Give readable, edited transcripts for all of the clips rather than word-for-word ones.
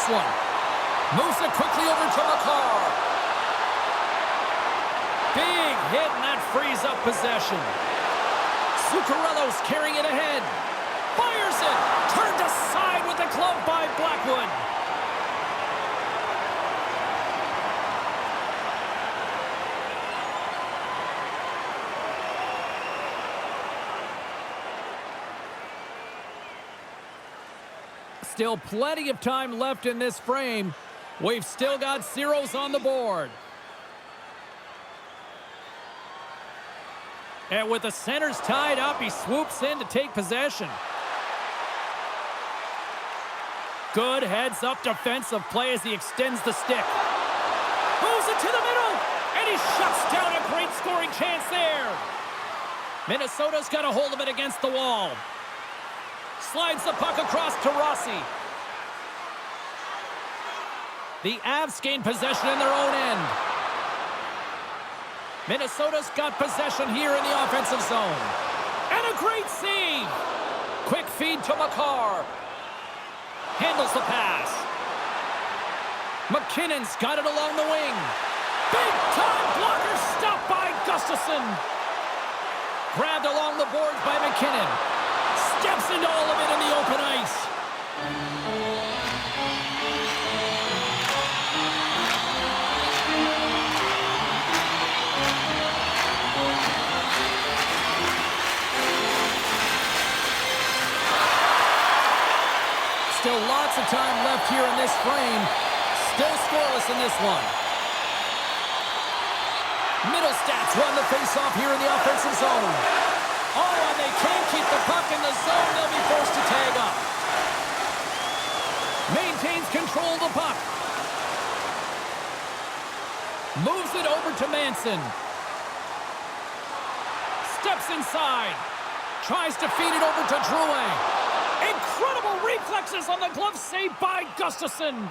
one. Moves it quickly over to McCarr. Big hit, and that frees up possession. Zuccarello's carrying it ahead. Fires it. Turned aside with the glove by Blackwood. Still plenty of time left in this frame. We've still got zeros on the board. And with the centers tied up, he swoops in to take possession. Good heads-up defensive play as he extends the stick. Moves it to the middle, and he shuts down a great scoring chance there. Minnesota's got a hold of it against the wall. Slides the puck across to Rossi. The Avs gain possession in their own end. Minnesota's got possession here in the offensive zone. And a great save. Quick feed to McCarr. Handles the pass. McKinnon's got it along the wing. Big time blocker stopped by Gustafsson. Grabbed along the boards by McKinnon. Steps into all of it in the open ice. Still lots of time left here in this frame. Still scoreless in this one. Middlestats won the faceoff here in the offensive zone. Oh, and they can't keep the puck in the zone. They'll be forced to tag up. Maintains control of the puck. Moves it over to Manson. Steps inside. Tries to feed it over to Drouin. Incredible reflexes on the glove save by Gustafsson.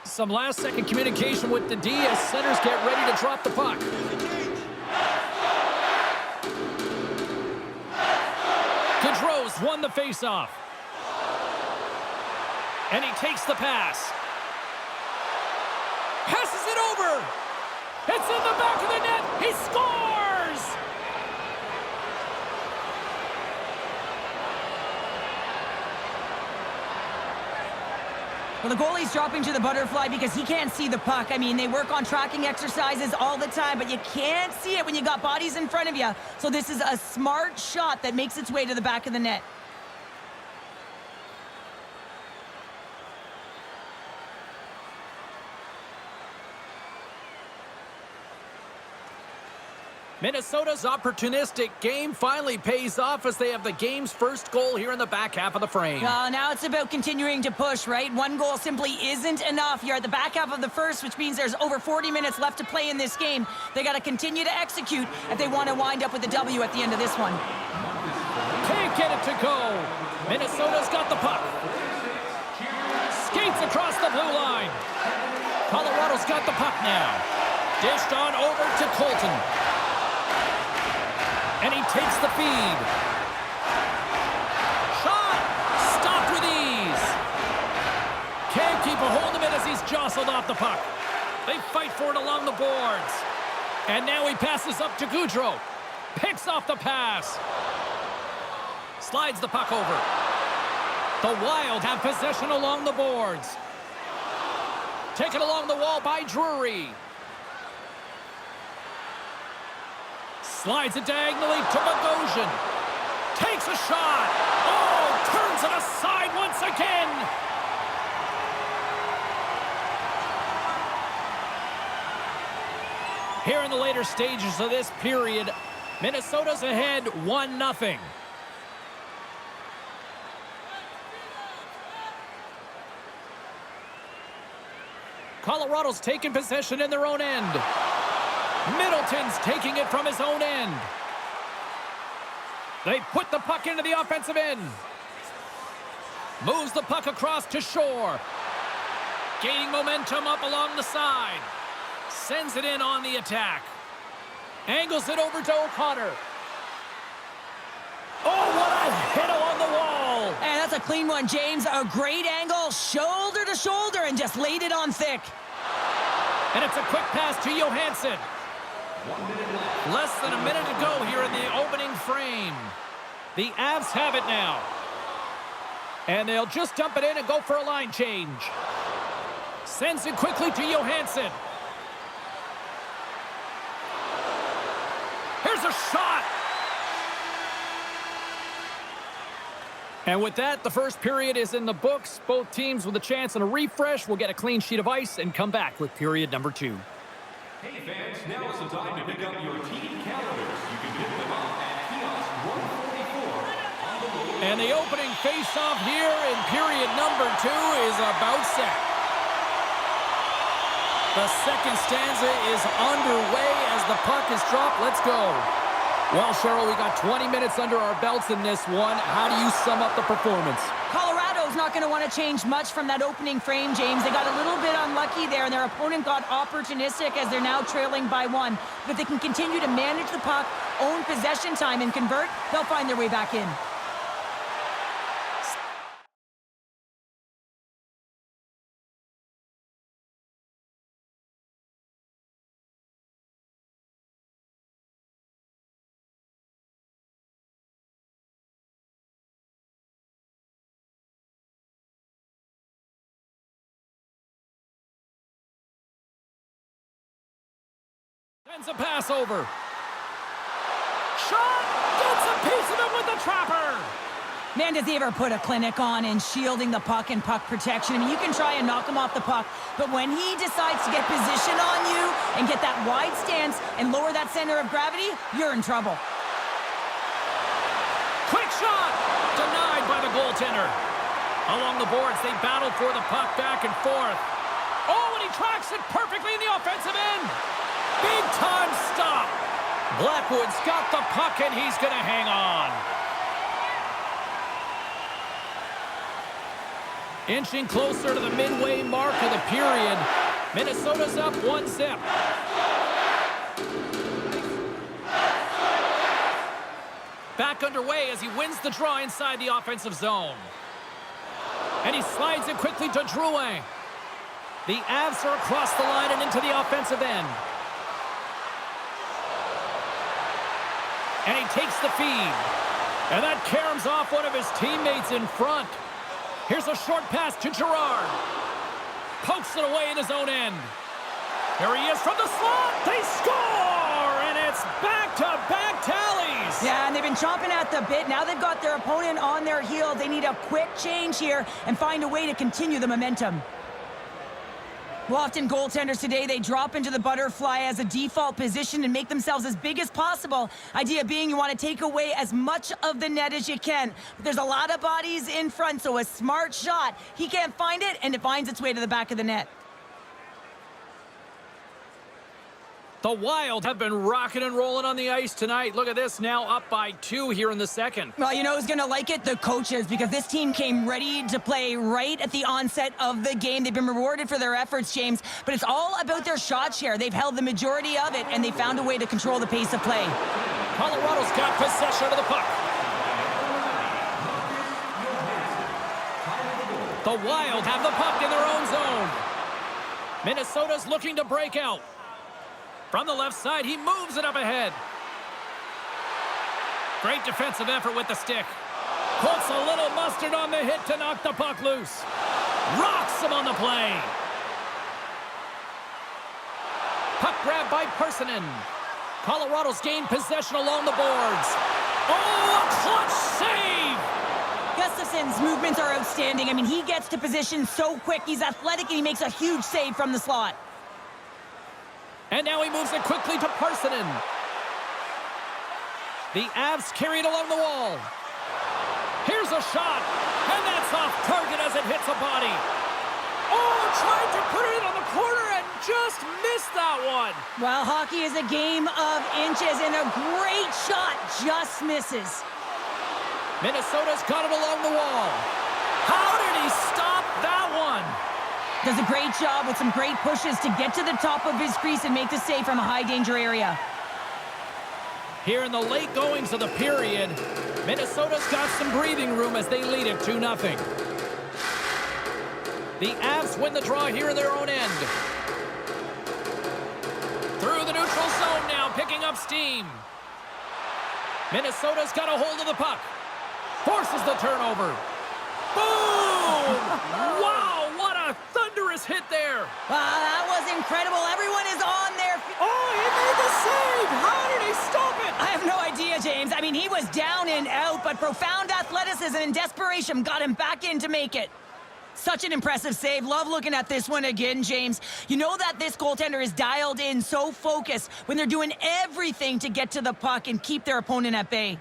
Some last-second communication with the D as centers get ready to drop the puck. Gaudreau's won the faceoff. And he takes the pass. Passes it over. It's in the back of the net. He scores! Well, the goalie's dropping to the butterfly because he can't see the puck. I mean, they work on tracking exercises all the time, but you can't see it when you got bodies in front of you. So this is a smart shot that makes its way to the back of the net. Minnesota's opportunistic game finally pays off as they have the game's first goal here in the back half of the frame. Now it's about continuing to push, right? One goal simply isn't enough. You're at the back half of the first, which means there's over 40 minutes left to play in this game. They got to continue to execute if they want to wind up with a W at the end of this one. Can't get it to go. Minnesota's got the puck. Skates across the blue line. Colorado's got the puck now. Dished on over to Colton. And he takes the feed. Shot! Stopped with ease. Can't keep a hold of it as he's jostled off the puck. They fight for it along the boards. And now he passes up to Gaudreau. Picks off the pass. Slides the puck over. The Wild have possession along the boards. Taken along the wall by Drury. Slides it diagonally to Bogosian. Takes a shot. Oh, turns it aside once again. Here in the later stages of this period, Minnesota's ahead 1-0. Colorado's taking possession in their own end. Middleton's taking it from his own end. They put the puck into the offensive end. Moves the puck across to Shore. Gaining momentum up along the side. Sends it in on the attack. Angles it over to O'Connor. Oh, what a hit along the wall. And that's a clean one, James. A great angle, shoulder to shoulder, and just laid it on thick. And it's a quick pass to Johansson. Less than a minute to go here in the opening frame. The Avs have it now. And they'll just dump it in and go for a line change. Sends it quickly to Johansson. Here's a shot. And with that, the first period is in the books. Both teams with a chance and a refresh will get a clean sheet of ice and come back with period number 2. Hey fans, now is the time to pick up your team calendars. You can pick them up at kiosk 144 on the road. And the opening face-off here in period number 2 is about set. The second stanza is underway as the puck is dropped. Let's go. Well, Cheryl, we got 20 minutes under our belts in this one. How do you sum up the performance? Colorado's not going to want to change much from that opening frame, James. They got a little bit unlucky there, and their opponent got opportunistic as they're now trailing by 1. But if they can continue to manage the puck, own possession time, and convert, they'll find their way back in. Sends a pass over. Shot! Gets a piece of it with the trapper! Man, does he ever put a clinic on in shielding the puck and puck protection. I mean, you can try and knock him off the puck, but when he decides to get position on you and get that wide stance and lower that center of gravity, you're in trouble. Quick shot! Denied by the goaltender. Along the boards, they battle for the puck back and forth. Oh, and he tracks it perfectly in the offensive end. Big time stop. Blackwood's got the puck and he's going to hang on. Inching closer to the midway mark of the period. Minnesota's up 1-0. Back underway as he wins the draw inside the offensive zone. And he slides it quickly to Drouin. The Avs are across the line and into the offensive end. And he takes the feed. And that caroms off one of his teammates in front. Here's a short pass to Girard. Pokes it away in his own end. Here he is from the slot. They score! And it's back-to-back tallies. Yeah, and they've been chomping at the bit. Now they've got their opponent on their heels. They need a quick change here and find a way to continue the momentum. Well, often goaltenders today, they drop into the butterfly as a default position and make themselves as big as possible. Idea being you want to take away as much of the net as you can. But there's a lot of bodies in front, so a smart shot. He can't find it, and it finds its way to the back of the net. The Wild have been rocking and rolling on the ice tonight. Look at this, now up by 2 here in the second. Well, you know who's going to like it? The coaches, because this team came ready to play right at the onset of the game. They've been rewarded for their efforts, James, but it's all about their shot share. They've held the majority of it, and they found a way to control the pace of play. Colorado's got possession of the puck. The Wild have the puck in their own zone. Minnesota's looking to break out. From the left side, he moves it up ahead. Great defensive effort with the stick. Puts a little mustard on the hit to knock the puck loose. Rocks him on the play. Puck grab by Persinen. Colorado's gained possession along the boards. Oh, a clutch save! Gustafson's movements are outstanding. I mean, he gets to position so quick. He's athletic, and he makes a huge save from the slot. And now he moves it quickly to Persinen. The Avs carry it along the wall. Here's a shot. And that's off target as it hits a body. Oh, tried to put it in on the corner and just missed that one. Well, hockey is a game of inches, and a great shot just misses. Minnesota's got it along the wall. How did he stop that one? Does a great job with some great pushes to get to the top of his crease and make the save from a high-danger area. Here in the late goings of the period, Minnesota's got some breathing room as they lead it 2-0. The Avs win the draw here in their own end. Through the neutral zone now, picking up steam. Minnesota's got a hold of the puck. Forces the turnover. Boom! Wow, what a thunderous hit there. Wow, that was incredible. Everyone is on their feet. Oh, he made the save. How did he stop it? I have no idea, James. I mean, he was down and out, but profound athleticism and desperation got him back in to make it. Such an impressive save. Love looking at this one again, James. You know that this goaltender is dialed in, so focused when they're doing everything to get to the puck and keep their opponent at bay.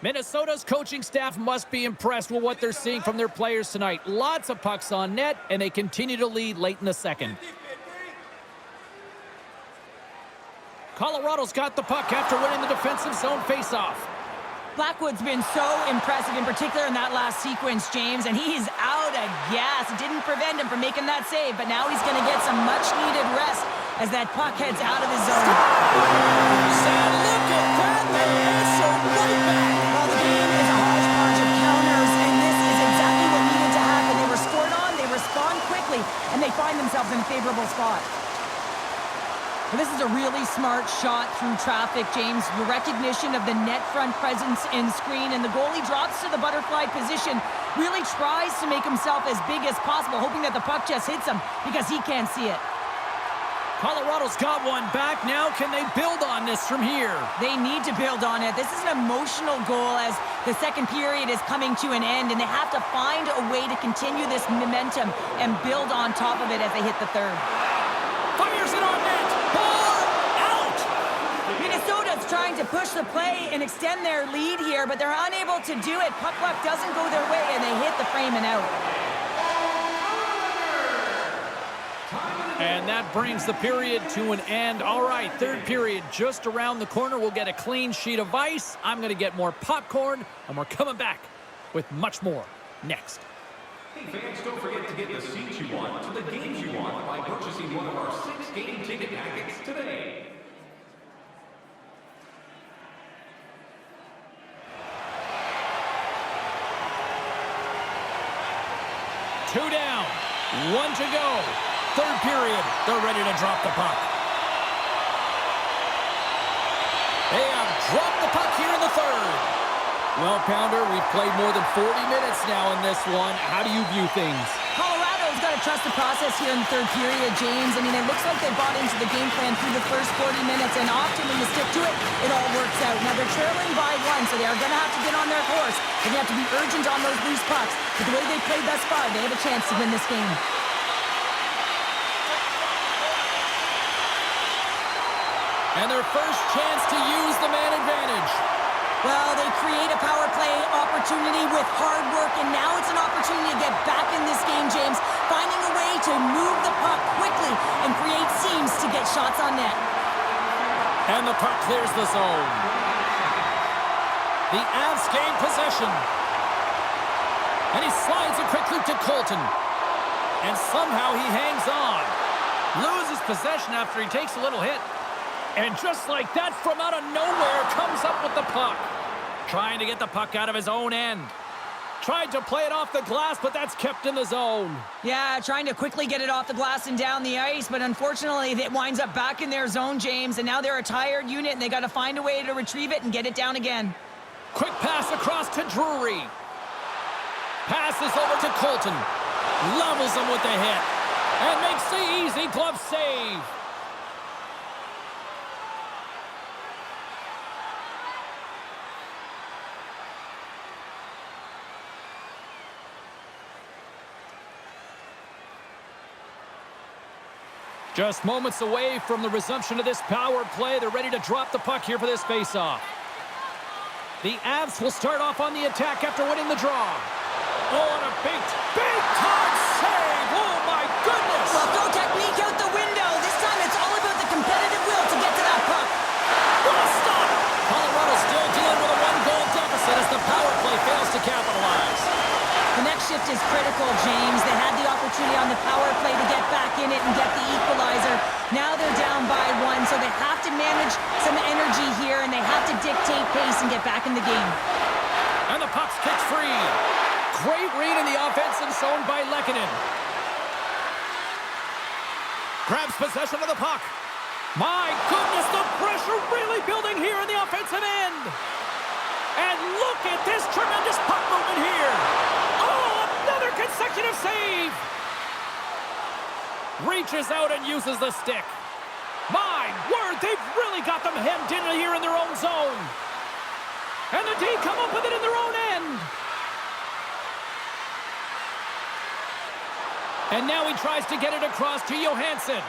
Minnesota's coaching staff must be impressed with what they're seeing from their players tonight. Lots of pucks on net, and they continue to lead late in the second. Colorado's got the puck after winning the defensive zone faceoff. Blackwood's been so impressive, in particular in that last sequence, James, and he's out of gas. It didn't prevent him from making that save, but now he's going to get some much-needed rest as that puck heads out of his zone. And look at that, the answer right back. Well, the game is a hodgepodge of counters, and this is exactly what needed to happen. They were scored on, they respond quickly, and they find themselves in a favorable spot. Well, this is a really smart shot through traffic, James. The recognition of the net front presence and screen, and the goalie drops to the butterfly position, really tries to make himself as big as possible, hoping that the puck just hits him because he can't see it. Colorado's got one back. Now can they build on this from here? They need to build on it. This is an emotional goal as the second period is coming to an end, and they have to find a way to continue this momentum and build on top of it as they hit the third. Fires it on net. Ball out. Minnesota's trying to push the play and extend their lead here, but they're unable to do it. Puck luck doesn't go their way, and they hit the frame and out. And that brings the period to an end. All right, third period just around the corner. We'll get a clean sheet of ice. I'm going to get more popcorn, and we're coming back with much more next. Hey fans, don't forget to get the seats you want to the games you want by purchasing one of our 6-game ticket packets today. Two down, one to go. Third period, they're ready to drop the puck. They have dropped the puck here in the third. Well, Pounder, we've played more than 40 minutes now in this one. How do you view things? Colorado's got to trust the process here in the third period, James. I mean, it looks like they bought into the game plan through the first 40 minutes, and often when you stick to it, it all works out. Now, they're trailing by one, so they are going to have to get on their horse. They have to be urgent on those loose pucks. But the way they played thus far, they have a chance to win this game. And their first chance to use the man advantage. Well, they create a power play opportunity with hard work, and now it's an opportunity to get back in this game, James, finding a way to move the puck quickly and create seams to get shots on net. And the puck clears the zone. The Avs gain possession. And he slides it quickly to Colton. And somehow he hangs on. Loses possession after he takes a little hit. And just like that, from out of nowhere, comes up with the puck. Trying to get the puck out of his own end. Tried to play it off the glass, but that's kept in the zone. Yeah, trying to quickly get it off the glass and down the ice, but unfortunately, it winds up back in their zone, James, and now they're a tired unit, and they got to find a way to retrieve it and get it down again. Quick pass across to Drury. Passes over to Colton. Levels him with the hit. And makes the easy glove save. Just moments away from the resumption of this power play. They're ready to drop the puck here for this faceoff. The Avs will start off on the attack after winning the draw. Oh, and a big time save! Oh, my goodness! Well, throw technique out the window. This time it's all about the competitive will to get to that puck. What a stop! Colorado still dealing with a one-goal deficit as the power play fails to shift is critical, James. They had the opportunity on the power play to get back in it and get the equalizer. Now they're down by 1, so they have to manage some energy here, and they have to dictate pace and get back in the game. And the puck's kicked free. Great read in the offensive zone by Lehkonen. Grabs possession of the puck. My goodness, the pressure really building here in the offensive end. And look at this tremendous puck movement here. Oh, another consecutive save. Reaches out and uses the stick. My word, they've really got them hemmed in here in their own zone. And the D come up with it in their own end. And now he tries to get it across to Johansson.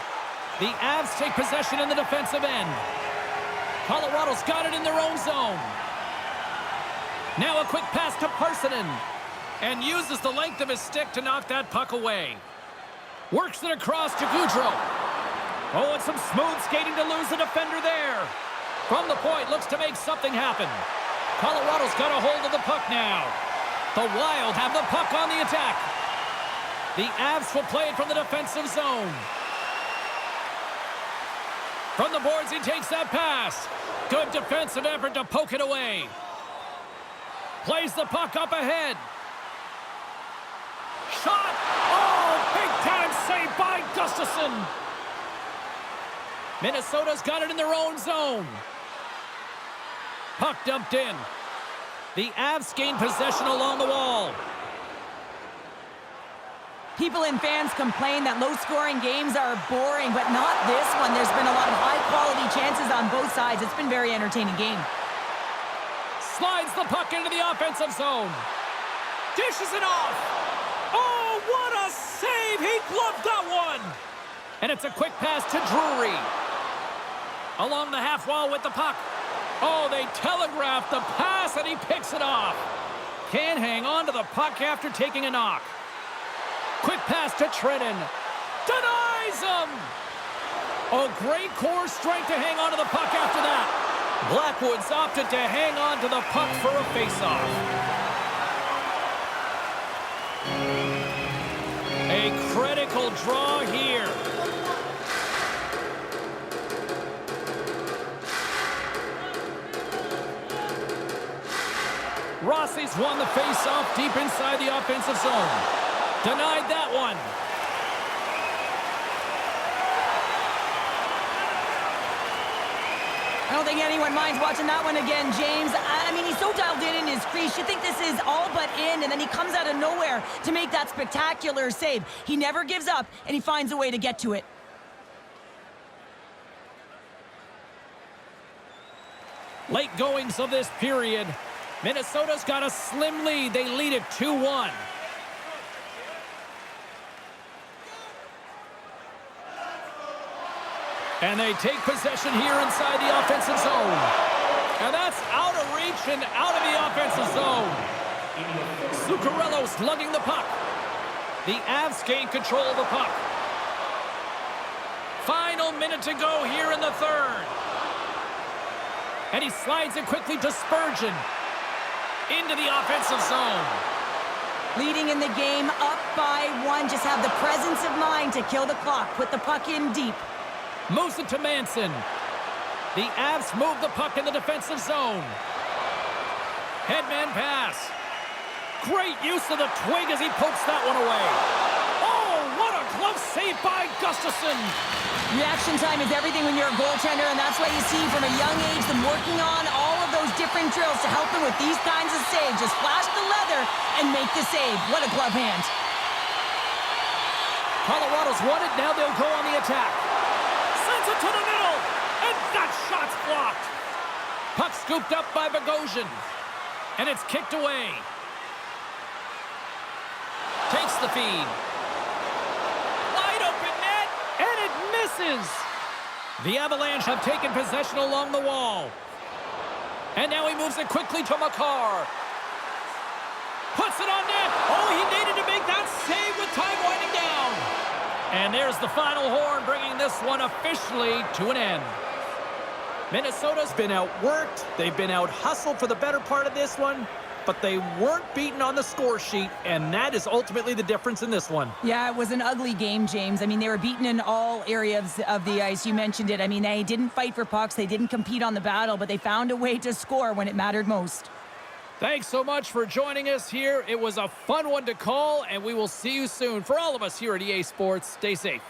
The Avs take possession in the defensive end. Colorado's got it in their own zone. Now a quick pass to Parssinen. And uses the length of his stick to knock that puck away. Works it across to Gaudreau. Oh, and some smooth skating to lose the defender there. From the point, looks to make something happen. Colorado's got a hold of the puck now. The Wild have the puck on the attack. The Avs will play it from the defensive zone. From the boards, he takes that pass. Good defensive effort to poke it away. Plays the puck up ahead. Shot! Oh, big-time save by Gustafsson. Minnesota's got it in their own zone. Puck dumped in. The Avs gain possession along the wall. People and fans complain that low-scoring games are boring, but not this one. There's been a lot of high-quality chances on both sides. It's been a very entertaining game. Slides the puck into the offensive zone. Dishes it off. Oh, what a save! He gloved that one. And it's a quick pass to Drury. Along the half wall with the puck. Oh, they telegraph the pass, and he picks it off. Can't hang on to the puck after taking a knock. Quick pass to Trenton. Denies him! Oh, great core strength to hang on to the puck after that. Blackwood's opted to hang on to the puck for a faceoff. A critical draw here. Rossi's won the faceoff deep inside the offensive zone. Denied that one. I don't think anyone minds watching that one again, James. I mean, he's so dialed in his crease. You think this is all but in, and then he comes out of nowhere to make that spectacular save. He never gives up, and he finds a way to get to it. Late goings of this period. Minnesota's got a slim lead. They lead it 2-1. And they take possession here inside the offensive zone. And that's out of reach and out of the offensive zone. Zuccarello slugging the puck. The Avs gain control of the puck. Final minute to go here in the third. And he slides it quickly to Spurgeon. Into the offensive zone. Leading in the game, up by 1. Just have the presence of mind to kill the clock. Put the puck in deep. Moves it to Manson. The Avs move the puck in the defensive zone. Headman pass. Great use of the twig as he pokes that one away. Oh, what a glove save by Gustafsson. Reaction time is everything when you're a goaltender, and that's why you see from a young age them working on all of those different drills to help them with these kinds of saves. Just flash the leather and make the save. What a glove hand. Colorado's won it. Now they'll go on the attack. Sends it to the middle, and that shot's blocked. Puck scooped up by Bogosian, and it's kicked away. Takes the feed. Wide open net, and it misses. The Avalanche have taken possession along the wall. And now he moves it quickly to Makar. Puts it on net. Oh, he needed to make that save with time winding down. And there's the final horn, bringing this one officially to an end. Minnesota's been outworked. They've been out-hustled for the better part of this one. but they weren't beaten on the score sheet, and that is ultimately the difference in this one. Yeah, it was an ugly game, James. I mean, they were beaten in all areas of the ice. You mentioned it. I mean, they didn't fight for pucks. They didn't compete on the battle, but they found a way to score when it mattered most. Thanks so much for joining us here. It was a fun one to call, and we will see you soon. For all of us here at EA Sports, stay safe.